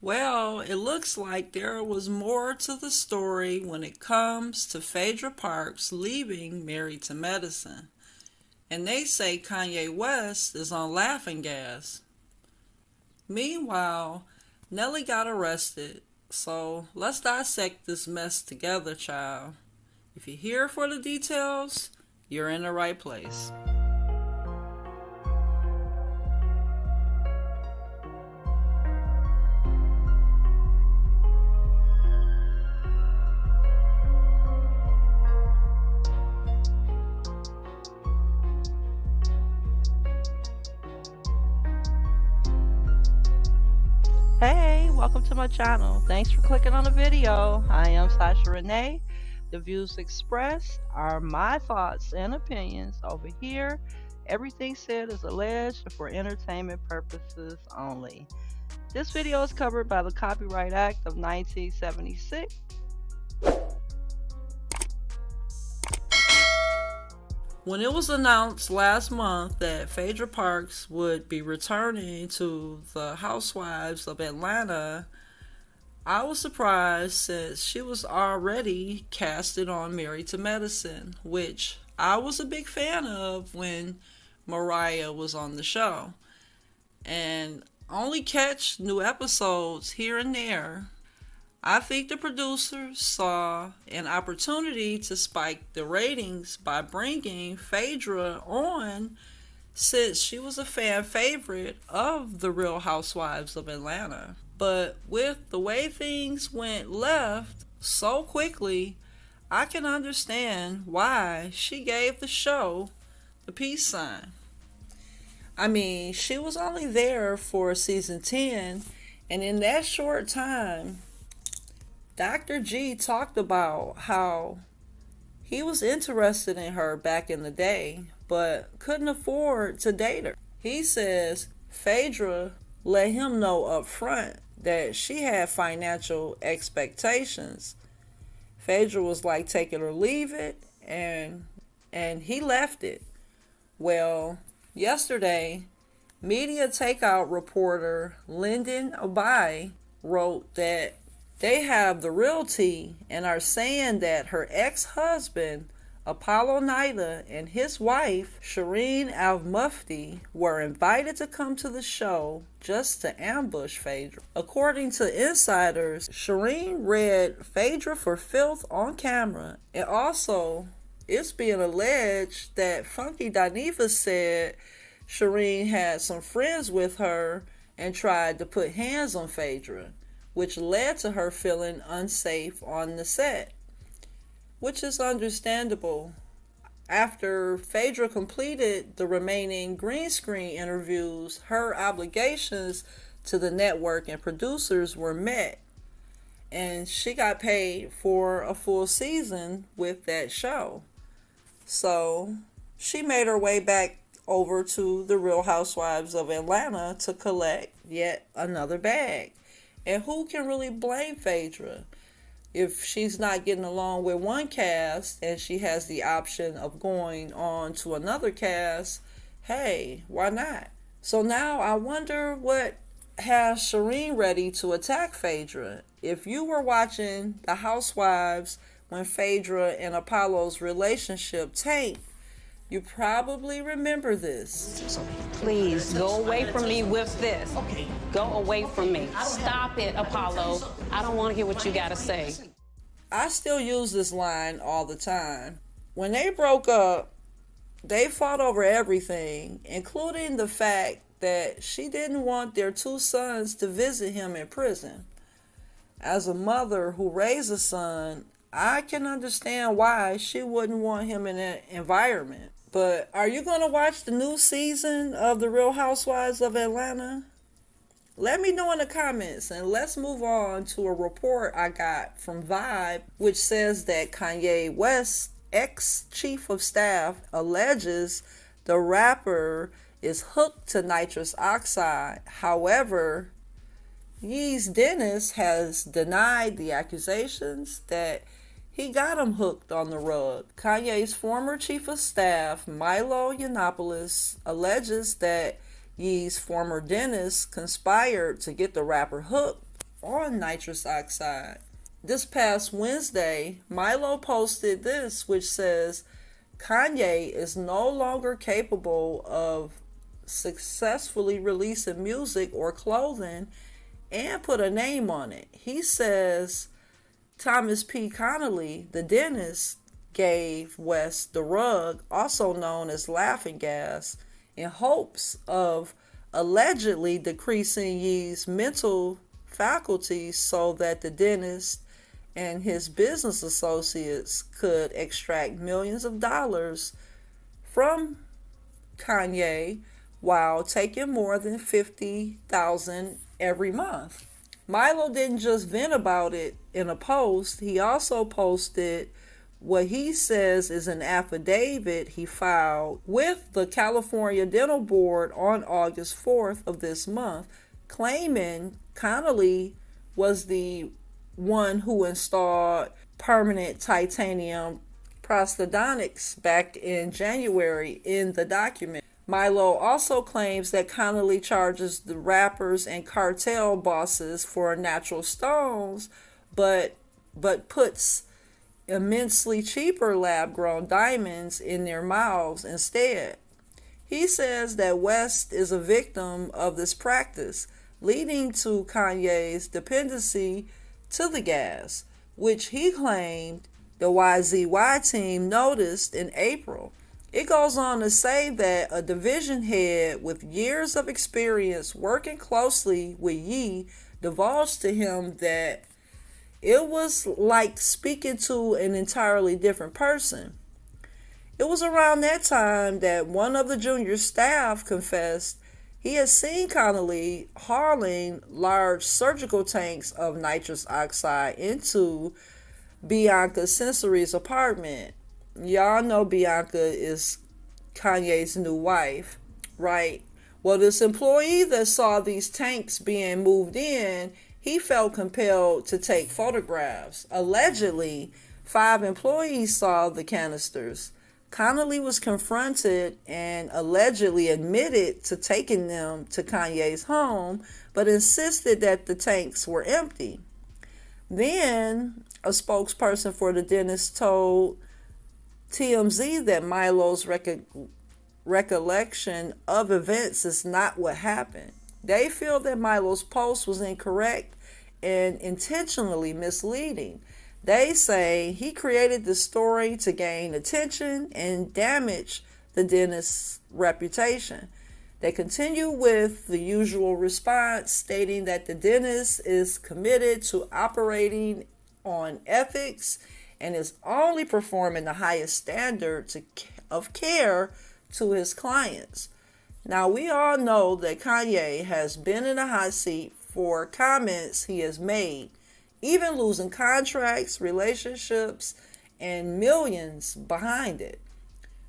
Well, it looks like there was more to the story when it comes to Phaedra Parks leaving Married to Medicine. And they say Kanye West is on laughing gas. Meanwhile, Nelly got arrested. So let's dissect this mess together, child. If you're here for the details, you're in the right place. Hey, welcome to my channel. Thanks for clicking on the video. I am Sasha Renee. The views expressed are my thoughts and opinions over here. Everything said is alleged for entertainment purposes only. This video is covered by the Copyright Act of 1976. When it was announced last month that Phaedra Parks would be returning to the Housewives of Atlanta, I was surprised since she was already casted on Married to Medicine, which I was a big fan of when Mariah was on the show. And only catch new episodes here and there. I think the producers saw an opportunity to spike the ratings by bringing Phaedra on since she was a fan favorite of the Real Housewives of Atlanta. But with the way things went left so quickly, I can understand why she gave the show the peace sign. I mean, she was only there for season 10, and in that short time, Dr. G talked about how he was interested in her back in the day, but couldn't afford to date her. He says Phaedra let him know up front that she had financial expectations. Phaedra was like, take it or leave it, and he left it. Well, yesterday, media takeout reporter Lyndon Abai wrote that they have the real tea and are saying that her ex-husband, Apollo Nida, and his wife, Sherien almufti, were invited to come to the show just to ambush Phaedra. According to insiders, Sherien read Phaedra for filth on camera, and also it's being alleged that Funky Dineva said Sherien had some friends with her and tried to put hands on Phaedra, which led to her feeling unsafe on the set, which is understandable. After Phaedra completed the remaining green screen interviews, her obligations to the network and producers were met, and she got paid for a full season with that show. So she made her way back over to the Real Housewives of Atlanta to collect yet another bag. And who can really blame Phaedra? If she's not getting along with one cast and she has the option of going on to another cast, hey, why not? So now I wonder what has Sherien ready to attack Phaedra. If you were watching The Housewives when Phaedra and Apollo's relationship tanked, you probably remember this. Please, go away from me with this. Okay. Go away from me. Stop it, Apollo. I don't want to hear what you got to say. I still use this line all the time. When they broke up, they fought over everything, including the fact that she didn't want their two sons to visit him in prison. As a mother who raised a son, I can understand why she wouldn't want him in that environment. But are you going to watch the new season of The Real Housewives of Atlanta? Let me know in the comments, and let's move on to a report I got from Vibe, which says that Kanye West's ex-chief of staff alleges the rapper is hooked to nitrous oxide. However, Yee's dentist has denied the accusations that he got him hooked on the rug. Kanye's former chief of staff, Milo Yiannopoulos, alleges that Yee's former dentist conspired to get the rapper hooked on nitrous oxide. This past Wednesday, Milo posted this, which says Kanye is no longer capable of successfully releasing music or clothing, and put a name on it. He says Thomas P. Connolly, the dentist, gave West the rug, also known as laughing gas, in hopes of allegedly decreasing Ye's mental faculties so that the dentist and his business associates could extract millions of dollars from Kanye while taking more than $50,000 every month. Milo didn't just vent about it in a post. He also posted what he says is an affidavit he filed with the California Dental Board on August 4th of this month, claiming Connolly was the one who installed permanent titanium prosthodontics back in January in the document. Milo also claims that Connolly charges the rappers and cartel bosses for natural stones, but puts immensely cheaper lab-grown diamonds in their mouths instead. He says that West is a victim of this practice, leading to Kanye's dependency to the gas, which he claimed the YZY team noticed in April. It goes on to say that a division head with years of experience working closely with Ye divulged to him that it was like speaking to an entirely different person. It was around that time that one of the junior staff confessed he had seen Connolly hauling large surgical tanks of nitrous oxide into Bianca Censori's apartment. Y'all know Bianca is Kanye's new wife, right? Well, this employee that saw these tanks being moved in, he felt compelled to take photographs. Allegedly, 5 employees saw the canisters. Connolly was confronted and allegedly admitted to taking them to Kanye's home, but insisted that the tanks were empty. Then, a spokesperson for the dentist told TMZ that Milo's recollection of events is not what happened. They feel that Milo's post was incorrect and intentionally misleading. They say he created the story to gain attention and damage the dentist's reputation. They continue with the usual response, stating that the dentist is committed to operating on ethics and is only performing the highest standards of care to his clients. Now, we all know that Kanye has been in a hot seat for comments he has made, even losing contracts, relationships, and millions behind it.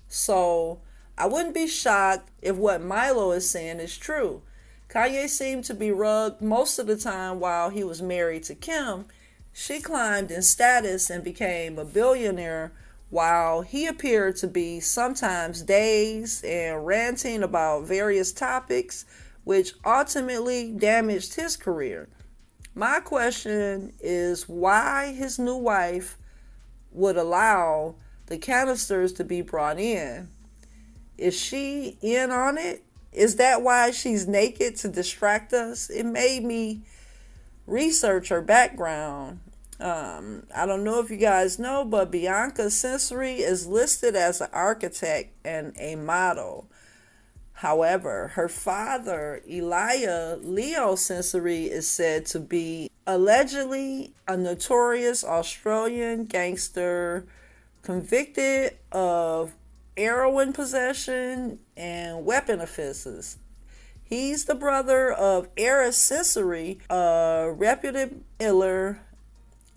So, I wouldn't be shocked if what Milo is saying is true. Kanye seemed to be rugged most of the time while he was married to Kim. She climbed in status and became a billionaire, while he appeared to be sometimes dazed and ranting about various topics, which ultimately damaged his career. My question is why his new wife would allow the canisters to be brought in. Is she in on it? Is that why she's naked, to distract us? It made me research her background. I don't know if you guys know, but Bianca Censori is listed as an architect and a model. However, her father, Elijah Leo Censori, is said to be allegedly a notorious Australian gangster convicted of heroin possession and weapon offenses. He's the brother of Eris Censori, a reputed killer,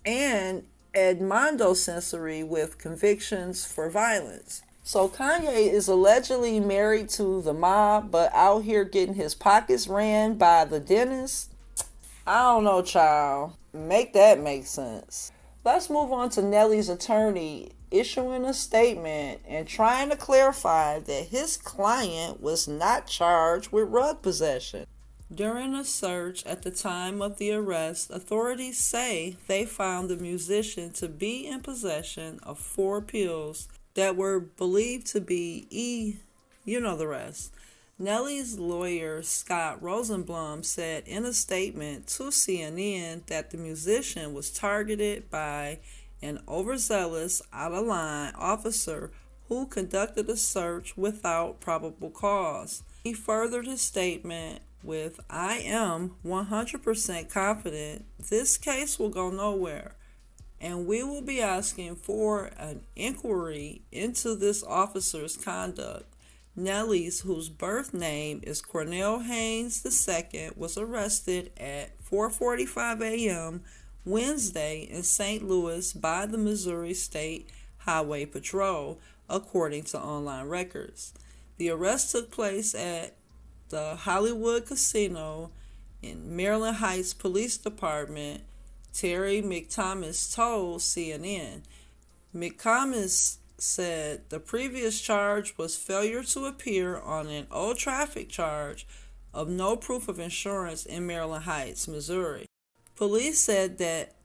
and Edmondo Censori with convictions for violence. So Kanye is allegedly married to the mob, but out here getting his pockets ran by the dentist. I don't know, child. Make that make sense. Let's move on to Nelly's attorney issuing a statement and trying to clarify that his client was not charged with rug possession. During a search at the time of the arrest, authorities say they found the musician to be in possession of 4 pills that were believed to be you know the rest. Nelly's lawyer, Scott Rosenblum, said in a statement to CNN that the musician was targeted by an overzealous, out-of-line officer who conducted a search without probable cause. He furthered his statement with, "I am 100% confident this case will go nowhere, and we will be asking for an inquiry into this officer's conduct." Nelly's, whose birth name is Cornell Haynes II, was arrested at 4:45 a.m. Wednesday in St. Louis by the Missouri State Highway Patrol, according to online records. The arrest took place at the Hollywood Casino in Maryland Heights Police Department. Terry McThomas told CNN. McThomas said the previous charge was failure to appear on an old traffic charge of no proof of insurance in Maryland Heights, Missouri. Police said that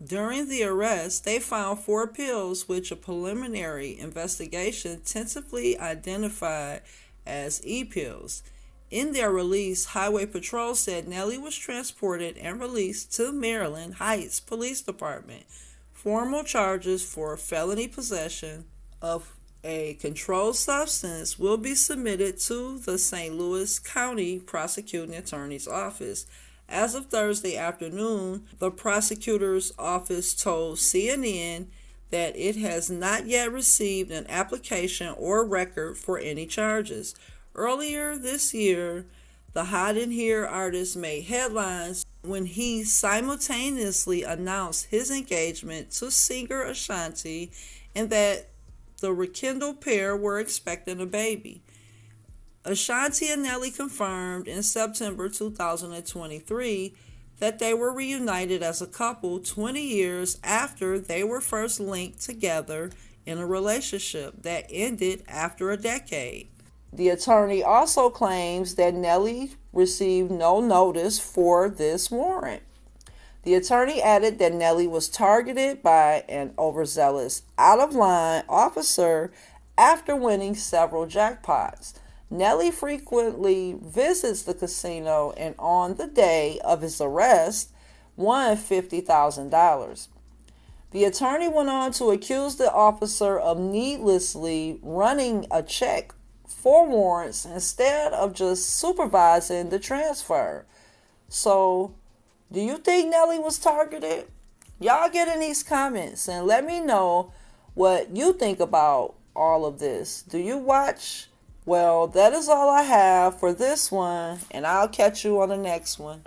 during the arrest, they found 4 pills which a preliminary investigation tentatively identified as E-pills. In their release, Highway Patrol said Nelly was transported and released to Maryland Heights Police Department. Formal charges for felony possession of a controlled substance will be submitted to the St. Louis County Prosecuting Attorney's Office. As of Thursday afternoon, the prosecutor's office told CNN that it has not yet received an application or record for any charges. Earlier this year, the Hot in Here artist made headlines when he simultaneously announced his engagement to singer ASHANTI and that the rekindled pair were expecting a baby. ASHANTI and Nelly confirmed in September 2023 that they were reunited as a couple 20 years after they were first linked together in a relationship that ended after a decade. The attorney also claims that Nelly received no notice for this warrant. The attorney added that Nelly was targeted by an overzealous, out-of-line officer after winning several jackpots. Nelly frequently visits the casino and on the day of his arrest won $50,000. The attorney went on to accuse the officer of needlessly running a check for warrants instead of just supervising the transfer. So, do you think Nelly was targeted? Y'all get in these comments and let me know what you think about all of this. Do you watch? Well, that is all I have for this one, and I'll catch you on the next one.